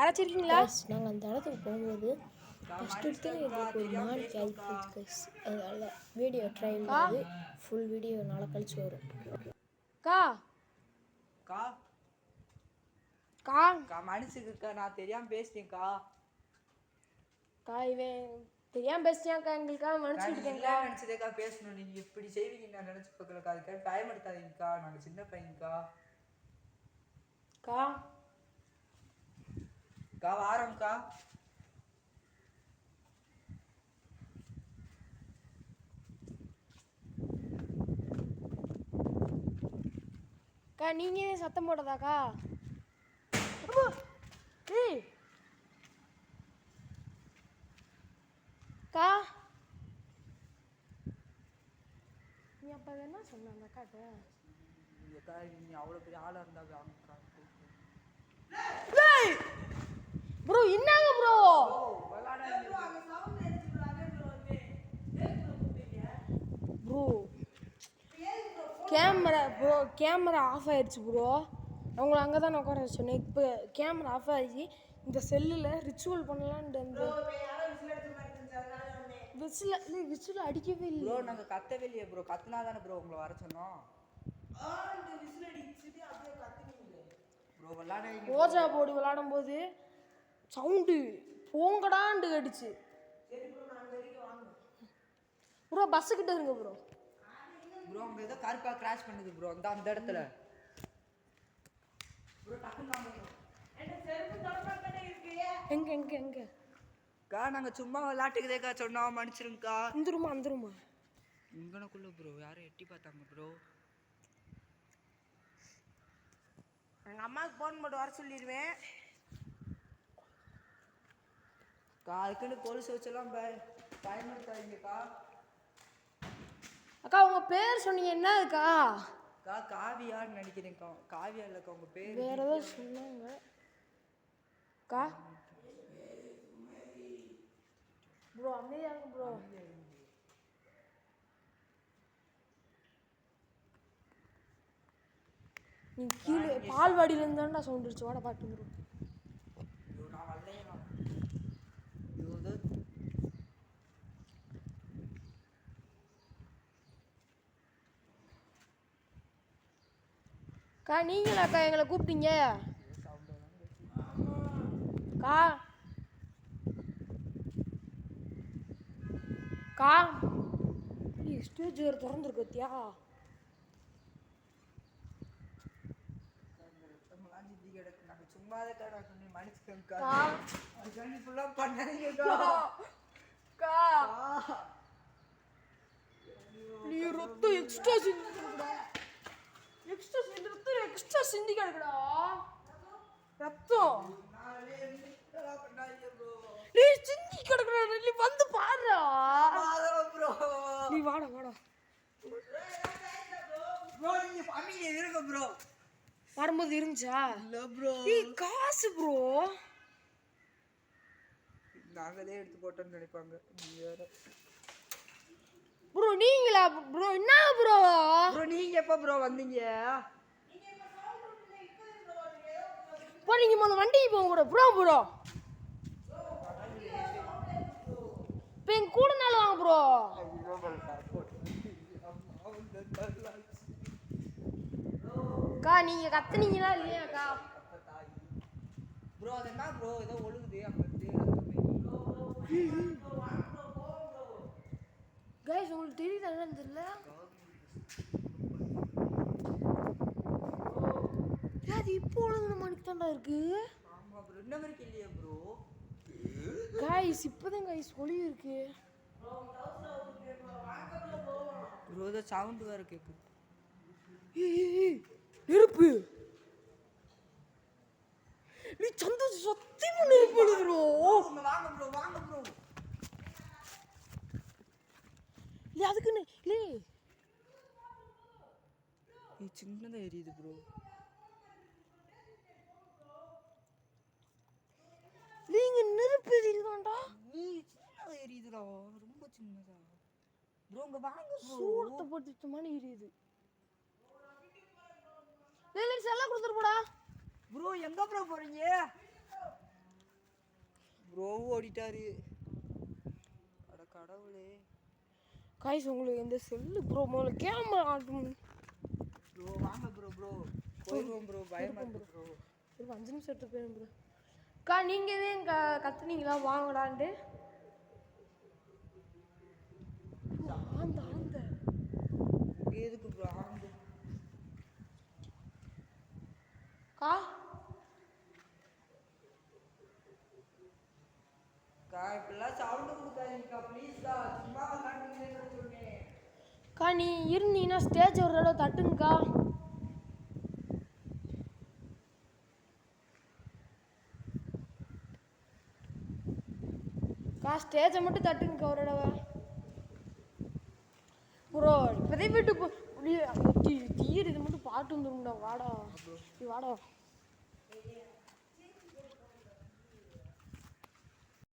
அரைச்சிருக்கீங்களா? நாங்கள் அந்த இடத்துக்கு போகும்போது ஃபஸ்ட்டு எடுத்து எங்களுக்கு ஒரு மாதிரி கேஸ் அதனால் வீடியோ ட்ரையல் வந்து ஃபுல் வீடியோ நாளை கழிச்சு வரும். கா கா கா கா மனுஷுக்குக்கா நான் தெரியாம பேசிட்டேன்க்கா. கா இவன் தெரியாம பேசிட்டாக்கா, எங்களுக்காக மன்னிச்சுக்கிட்டேன்க்கா. நினச்சதேக்கா பேசணும். நீங்கள் இப்படி செய்வீங்க நான் நினச்சி பார்க்கலக்கா. அதுக்காக டைம் எடுத்தாதீங்கக்கா. நாங்கள் சின்ன பையன்க்கா. கா கா வாரம்க்கா. கா நீங்கள் சத்தம் போட்டதாக்கா? ஏய் கா, நீ அப்போ என்ன சொன்ன அந்த அக்காட்ட? அக்கா நீங்கள் அவ்வளோ பெரிய ஆளாக இருந்தால் வாங்கக்கா. ப்ரோ என்னங்க ப்ரோ? ப்ரோ கேமரா ஆஃப் ஆயிடுச்சு ப்ரோ. அவங்கள அங்கே தான் உட்கார சொன்னேன். இப்போ கேமரா ஆஃப் ஆகிடுச்சு. இந்த செல்லில் ரிச்சுவல் பண்ணலான்ட்டு அந்த விசில் அடிக்கவே இல்லை ப்ரோ. நாங்கள் கத்தவே இல்லையே ப்ரோ. கத்துனா தானே ப்ரோ உங்களை வர சொன்னோம். ப்ரோ விளாட ஓஜா போர்டு விளாடும் போது சவுண்டு போங்கடாண்டு அடிச்சு. ப்ரோ பஸ்ஸுக்கிட்ட இருங்க ப்ரோ. ப்ரோ அங்கே ஏதோ கருப்பா கிராஷ் பண்ணுது ப்ரோ. அந்த இடத்துல எங்க எங்க எங்க கா நாங்கள் சும்மா விளாட்டுக்குதேக்கா சொன்னோம். மன்னிச்சிருங்கக்கா. வந்துருமா இங்கனக்குள்ள ப்ரோ யாரும் எட்டி பார்த்தாங்க ப்ரோ. எங்கள் அம்மாவுக்கு ஃபோன் போட்டு வர சொல்லிடுவேன். அதுக்குன்னு போலீஸ் வச்செல்லாம் பயன்படுத்தாதீங்கக்கா. அக்கா உங்கள் பேர் சொன்னீங்க என்னக்கா? கா காவியான்னு நினைக்கிறேன்க்கா. காவியா இல்லைக்கா உங்கள் பேர் வேற ஏதோ சொன்னாங்க அக்கா. ப்ரோ அமைதியாங்க ப்ரோ. நீ கீழே பால்வாடியிலேருந்து தான்டா சவுண்ட் அடிச்சு வாட பாட்டு ப்ரோ. அக்கா நீங்களாக்கா எங்களை கூப்பிட்டீங்க? கா கா ஸ்டேஜ் வேறு திறந்துருக்கு தியா. நீ ரத்தம் எக்ஸ்ட்ரா சிந்தி கிடக்குடா ரத்தம். நீ சிந்தி கிடக்குற. நீ வந்து பாருடா. நீ வாடா வரும்போது இருந்துச்சா? காசு ப்ரோ நாங்களே எடுத்து போட்டோன்னு நினைப்பாங்க. ப்ரோ நீங்களா ப்ரோ? என்ன ப்ரோ நீங்க எப்ப ப்ரோ வந்தீங்க? போ நீங்க முதல்ல வண்டிக்கு போங்க ப்ரோ. இப்போ எங்க கூட நாள் வாங்க ப்ரோ. அக்கா நீங்க கத்துனீங்களா இல்லையாக்கா? ப்ரோ அது என்ன ப்ரோ ஏதோ ஒழுகுது அங்க இருந்து. கைஸ் உங்களுக்கு தெரியுதா என்னன்னு தெரியல. அது இப்போ ஒழுங்குன மணிக்கு தாண்டா இருக்கு. ஆமா ப்ரோ. என்ன வரைக்கும் இல்லையா ப்ரோ? கைஸ் இப்போதான் கைஸ் ஒளி இருக்கு ப்ரோ. ஏதோ சவுண்ட் வேற கேட்குது. நெருப்பு. நீ சந்த சத்தியமா நெருப்பு ப்ரோ. வாங்க ப்ரோ. இல்லை அதுக்குன்னு இல்லை சின்னதா எரியுது ப்ரோ. நீங்க நெருப்பு எரியுதாண்டா. நீ சின்னதா எரியுதுடா. ரொம்ப சின்னதா ப்ரோ. இங்க வாங்க ப்ரோ. சூடத்தை போட்டுட்டு மணி எரியுது. செல்லாம் கொடுத்துட்டு போடா ப்ரோ. எங்க ப்ரோ போறீங்க? ப்ரோவும் ஓடிட்டாரு. அட கடவுளே. காய்ஸ் உங்களுக்கு இந்த செல்லு ப்ரோ முதல்ல கேமரா ஆட்டும் ப்ரோ வாங்க ப்ரோ போயிடுவோம் ப்ரோ, பயமா இருக்கு ப்ரோ. ஒரு 5 நிமிஷம் எடுத்து போயிடும் ப்ரோ. அக்கா நீங்கள் எதுவும் கத்துனீங்களா வாங்கலான்ட்டு? ஆந்த எதுக்கு ப்ரோ ஆண்டு கா இப்பெல்லாம் சவுண்டு கொடுக்காதீங்கக்கா ப்ளீஸ்க்கா, சும்மா விளாண்டுங்கன்னு சொன்னேன். அக்கா நீ இருந்தீங்கன்னா ஸ்டேஜ் ஒரு தடவை தட்டுங்கக்கா. ஸ்டேஜை மட்டும் தட்டுங்கக்கா ஒரு தடவை ப்ரோ. இப்போதே வீட்டு தீர் இது மட்டும் பாட்டு வந்துடும்டா. வாடா வாடா.